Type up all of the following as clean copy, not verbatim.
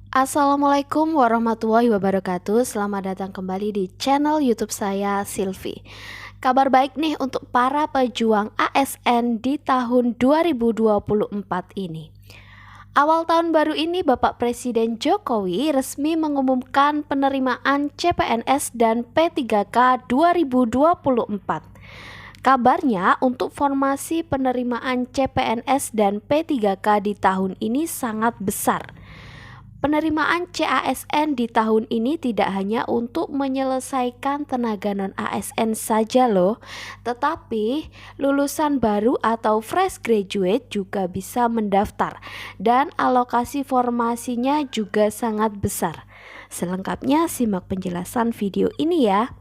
Assalamualaikum warahmatullahi wabarakatuh. Selamat datang kembali di channel YouTube saya, Silvi. Kabar baik nih untuk para pejuang ASN di tahun 2024 ini. Awal tahun baru ini Bapak Presiden Jokowi resmi mengumumkan penerimaan CPNS dan P3K 2024. Kabarnya untuk formasi penerimaan CPNS dan P3K di tahun ini sangat besar. Penerimaan CASN di tahun ini tidak hanya untuk menyelesaikan tenaga non-ASN saja loh, tetapi lulusan baru atau fresh graduate juga bisa mendaftar dan alokasi formasinya juga sangat besar. Selengkapnya simak penjelasan video ini ya.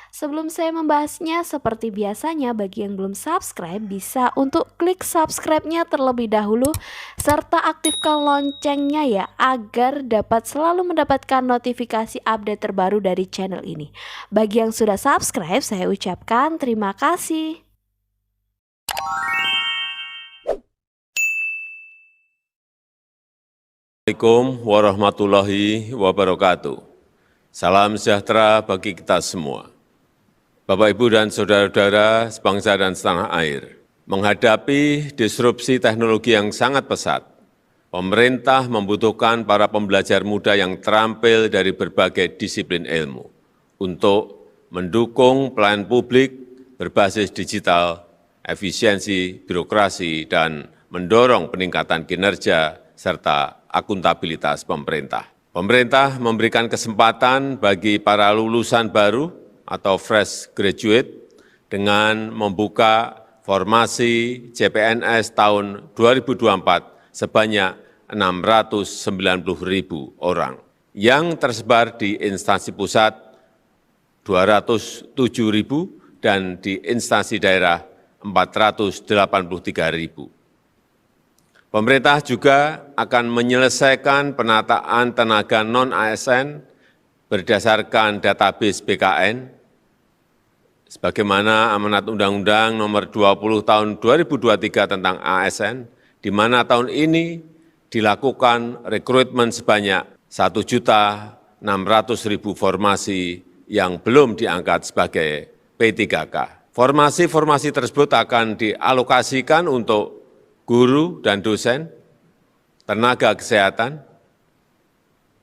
Sebelum saya membahasnya, seperti biasanya bagi yang belum subscribe bisa untuk klik subscribe-nya terlebih dahulu serta aktifkan loncengnya ya agar dapat selalu mendapatkan notifikasi update terbaru dari channel ini. Bagi yang sudah subscribe, saya ucapkan terima kasih. Assalamualaikum warahmatullahi wabarakatuh. Salam sejahtera bagi kita semua. Bapak, Ibu, dan saudara-saudara sebangsa dan setanah air, menghadapi disrupsi teknologi yang sangat pesat, pemerintah membutuhkan para pembelajar muda yang terampil dari berbagai disiplin ilmu untuk mendukung pelayanan publik berbasis digital, efisiensi birokrasi, dan mendorong peningkatan kinerja serta akuntabilitas pemerintah. Pemerintah memberikan kesempatan bagi para lulusan baru atau fresh graduate dengan membuka formasi CPNS tahun 2024 sebanyak 690.000 orang yang tersebar di instansi pusat 207.000 dan di instansi daerah 483.000. Pemerintah juga akan menyelesaikan penataan tenaga non-ASN berdasarkan database BKN sebagaimana amanat Undang-Undang Nomor 20 Tahun 2023 tentang ASN, di mana tahun ini dilakukan rekrutmen sebanyak 1.600.000 formasi yang belum diangkat sebagai P3K. Formasi-formasi tersebut akan dialokasikan untuk guru dan dosen, tenaga kesehatan,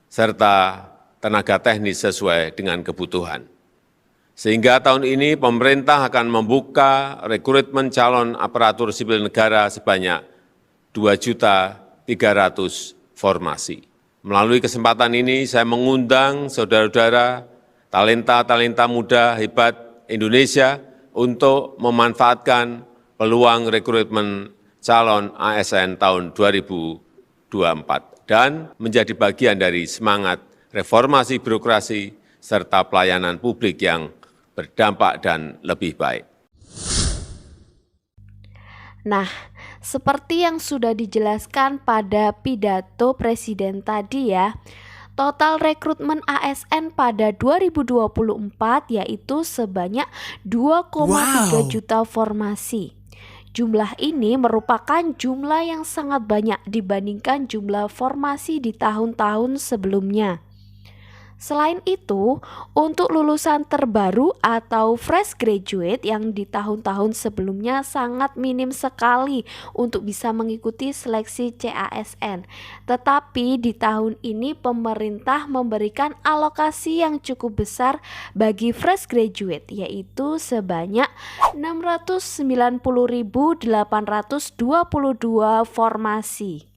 serta tenaga teknis sesuai dengan kebutuhan. Sehingga tahun ini pemerintah akan membuka rekrutmen calon aparatur sipil negara sebanyak 2.300.000 formasi. Melalui kesempatan ini saya mengundang saudara-saudara talenta-talenta muda hebat Indonesia untuk memanfaatkan peluang rekrutmen calon ASN tahun 2024 dan menjadi bagian dari semangat reformasi birokrasi serta pelayanan publik yang berdampak dan lebih baik. Nah, seperti yang sudah dijelaskan pada pidato Presiden tadi ya, total rekrutmen ASN pada 2024 yaitu sebanyak 2,3 juta formasi. Jumlah ini merupakan jumlah yang sangat banyak dibandingkan jumlah formasi di tahun-tahun sebelumnya. Selain itu, untuk lulusan terbaru atau fresh graduate yang di tahun-tahun sebelumnya sangat minim sekali untuk bisa mengikuti seleksi CASN. Tetapi di tahun ini pemerintah memberikan alokasi yang cukup besar bagi fresh graduate yaitu sebanyak 690.822 formasi.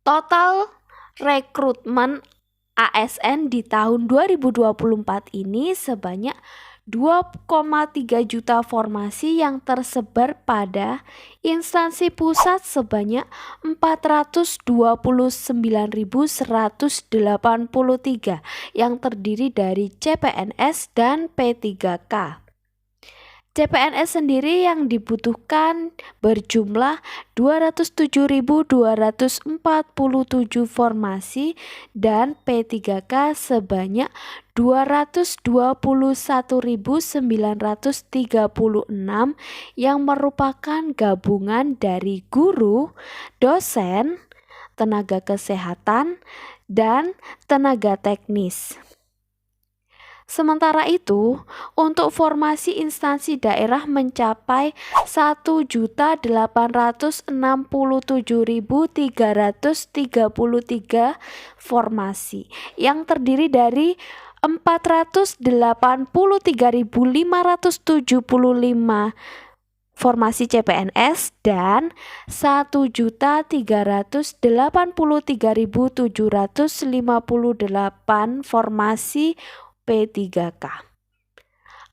Total rekrutmen ASN di tahun 2024 ini sebanyak 2,3 juta formasi yang tersebar pada instansi pusat sebanyak 429.183 yang terdiri dari CPNS dan P3K. CPNS sendiri yang dibutuhkan berjumlah 207.247 formasi dan P3K sebanyak 221.936 yang merupakan gabungan dari guru, dosen, tenaga kesehatan, dan tenaga teknis. Sementara itu, untuk formasi instansi daerah mencapai 1.867.333 formasi yang terdiri dari 483.575 formasi CPNS dan 1.383.758 formasi P3K.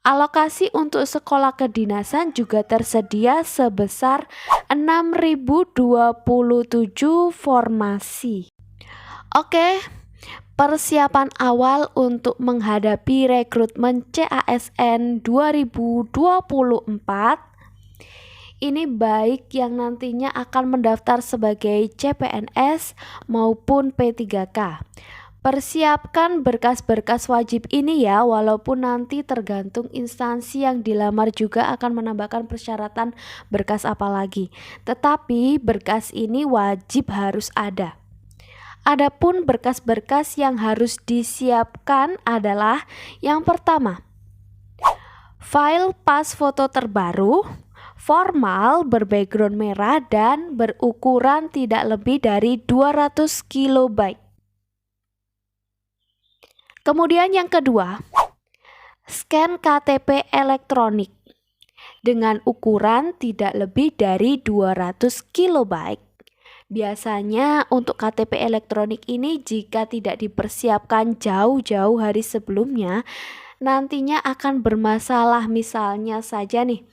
Alokasi untuk sekolah kedinasan juga tersedia sebesar 6.027 formasi. Oke, persiapan awal untuk menghadapi rekrutmen CASN 2024 ini baik yang nantinya akan mendaftar sebagai CPNS maupun P3K. Persiapkan berkas-berkas wajib ini ya, walaupun nanti tergantung instansi yang dilamar juga akan menambahkan persyaratan berkas apa lagi. Tetapi berkas ini wajib harus ada. Adapun berkas-berkas yang harus disiapkan adalah yang pertama, file pas foto terbaru, formal berbackground merah dan berukuran tidak lebih dari 200 KB. Kemudian yang kedua, scan KTP elektronik dengan ukuran tidak lebih dari 200 KB. Biasanya untuk KTP elektronik ini jika tidak dipersiapkan jauh-jauh hari sebelumnya, nantinya akan bermasalah. Misalnya saja nih,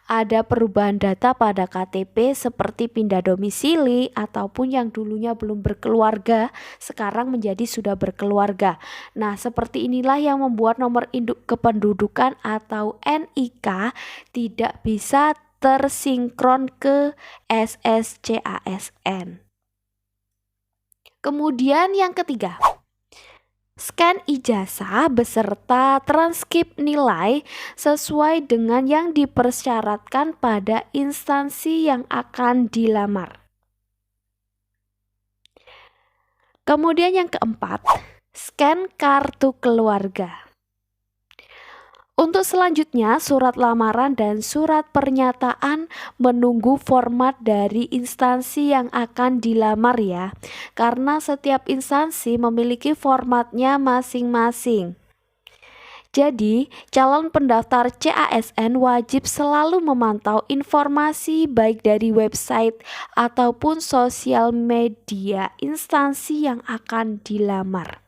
ada perubahan data pada KTP seperti pindah domisili ataupun yang dulunya belum berkeluarga sekarang menjadi sudah berkeluarga. Nah, seperti inilah yang membuat nomor induk kependudukan atau NIK tidak bisa tersinkron ke SSCASN. Kemudian yang ketiga, scan ijazah beserta transkrip nilai sesuai dengan yang dipersyaratkan pada instansi yang akan dilamar. Kemudian yang keempat, scan kartu keluarga. Untuk selanjutnya, surat lamaran dan surat pernyataan menunggu format dari instansi yang akan dilamar ya, karena setiap instansi memiliki formatnya masing-masing. Jadi, calon pendaftar CASN wajib selalu memantau informasi baik dari website ataupun sosial media instansi yang akan dilamar.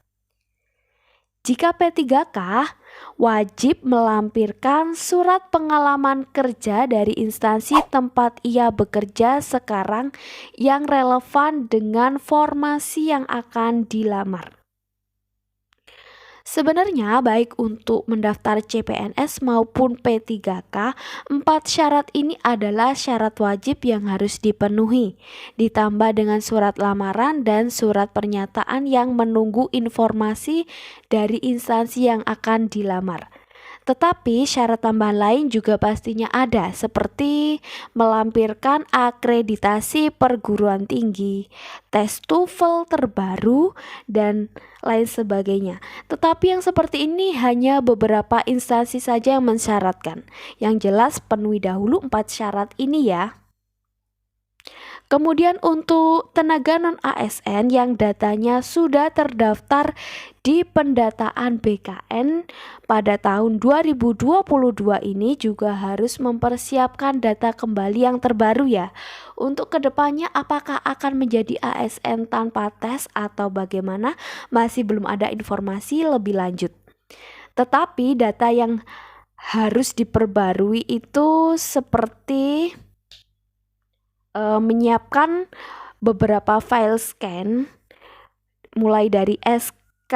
Jika P3K, wajib melampirkan surat pengalaman kerja dari instansi tempat ia bekerja sekarang yang relevan dengan formasi yang akan dilamar. Sebenarnya baik untuk mendaftar CPNS maupun P3K, 4 syarat ini adalah syarat wajib yang harus dipenuhi, ditambah dengan surat lamaran dan surat pernyataan yang menunggu informasi dari instansi yang akan dilamar. Tetapi syarat tambahan lain juga pastinya ada, seperti melampirkan akreditasi perguruan tinggi, tes TOEFL terbaru, dan lain sebagainya. Tetapi yang seperti ini hanya beberapa instansi saja yang mensyaratkan. Yang jelas penuhi dahulu 4 syarat ini ya. Kemudian untuk tenaga non-ASN yang datanya sudah terdaftar di pendataan BKN pada tahun 2022 ini juga harus mempersiapkan data kembali yang terbaru ya. Untuk kedepannya apakah akan menjadi ASN tanpa tes atau bagaimana, masih belum ada informasi lebih lanjut. Tetapi data yang harus diperbarui itu seperti menyiapkan beberapa file scan mulai dari SK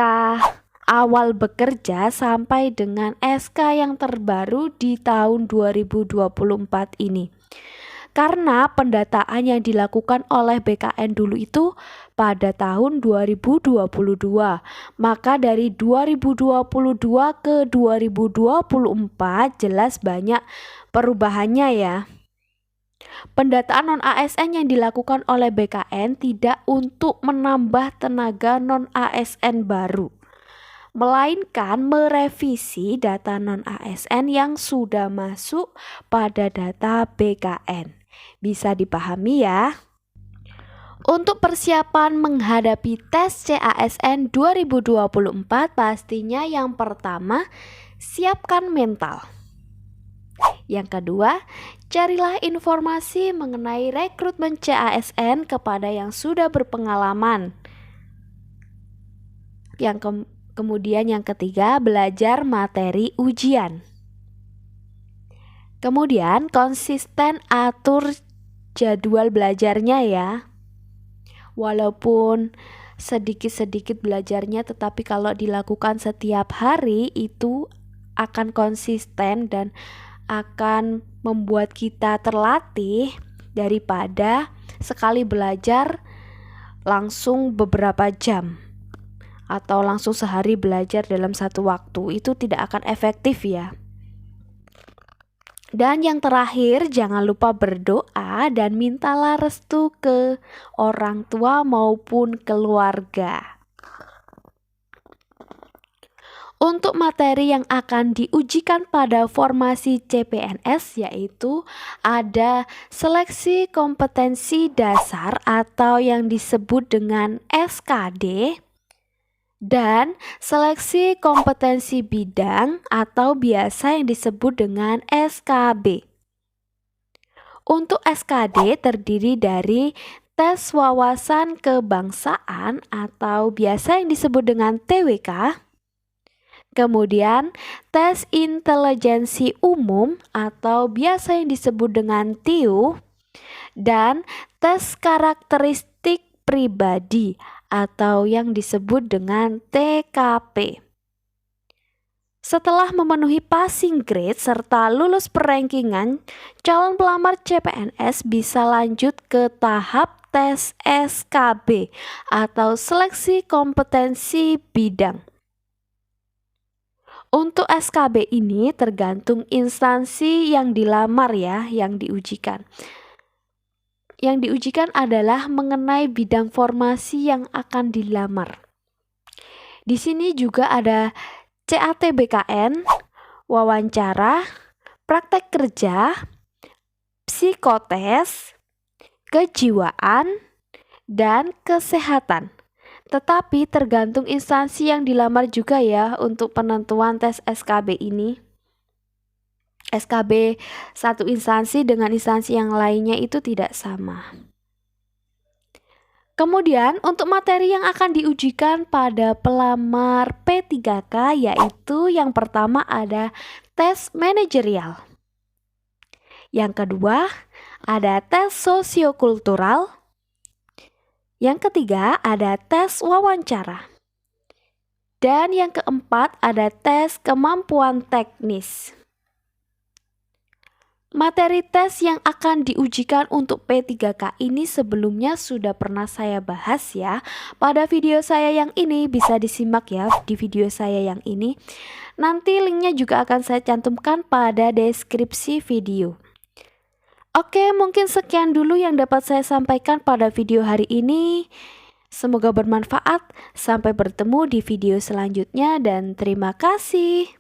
awal bekerja sampai dengan SK yang terbaru di tahun 2024 ini. Karena pendataan yang dilakukan oleh BKN dulu itu pada tahun 2022, maka dari 2022 ke 2024 jelas banyak perubahannya ya. Pendataan non-ASN yang dilakukan oleh BKN tidak untuk menambah tenaga non-ASN baru, melainkan merevisi data non-ASN yang sudah masuk pada data BKN. Bisa dipahami ya? Untuk persiapan menghadapi tes CASN 2024, pastinya yang pertama, siapkan mental. Yang kedua, carilah informasi mengenai rekrutmen CASN kepada yang sudah berpengalaman. Kemudian yang ketiga, belajar materi ujian. Kemudian konsisten atur jadwal belajarnya ya. Walaupun sedikit-sedikit belajarnya, tetapi kalau dilakukan setiap hari itu akan konsisten dan akan membuat kita terlatih daripada sekali belajar langsung beberapa jam atau langsung sehari belajar dalam satu waktu. Itu tidak akan efektif ya. Dan yang terakhir, jangan lupa berdoa dan mintalah restu ke orang tua maupun keluarga. Untuk materi yang akan diujikan pada formasi CPNS yaitu ada seleksi kompetensi dasar atau yang disebut dengan SKD dan seleksi kompetensi bidang atau biasa yang disebut dengan SKB. Untuk SKD terdiri dari tes wawasan kebangsaan atau biasa yang disebut dengan TWK. Kemudian tes intelijensi umum atau biasa yang disebut dengan TIU dan tes karakteristik pribadi atau yang disebut dengan TKP. Setelah memenuhi passing grade serta lulus perankingan, calon pelamar CPNS bisa lanjut ke tahap tes SKB atau seleksi kompetensi bidang. Untuk SKB ini tergantung instansi yang dilamar ya, yang diujikan. Yang diujikan adalah mengenai bidang formasi yang akan dilamar. Di sini juga ada CAT-BKN, wawancara, praktek kerja, psikotes, kejiwaan, dan kesehatan. Tetapi tergantung instansi yang dilamar juga ya untuk penentuan tes SKB ini. SKB satu instansi dengan instansi yang lainnya itu tidak sama. Kemudian untuk materi yang akan diujikan pada pelamar P3K yaitu yang pertama ada tes manajerial. Yang kedua ada tes sosiokultural. Yang ketiga ada tes wawancara. Dan yang keempat ada tes kemampuan teknis. Materi tes yang akan diujikan untuk P3K ini sebelumnya sudah pernah saya bahas ya. Pada video saya yang ini bisa disimak ya di video saya yang ini. Nanti linknya juga akan saya cantumkan pada deskripsi video. Oke, mungkin sekian dulu yang dapat saya sampaikan pada video hari ini. Semoga bermanfaat. Sampai bertemu di video selanjutnya dan terima kasih.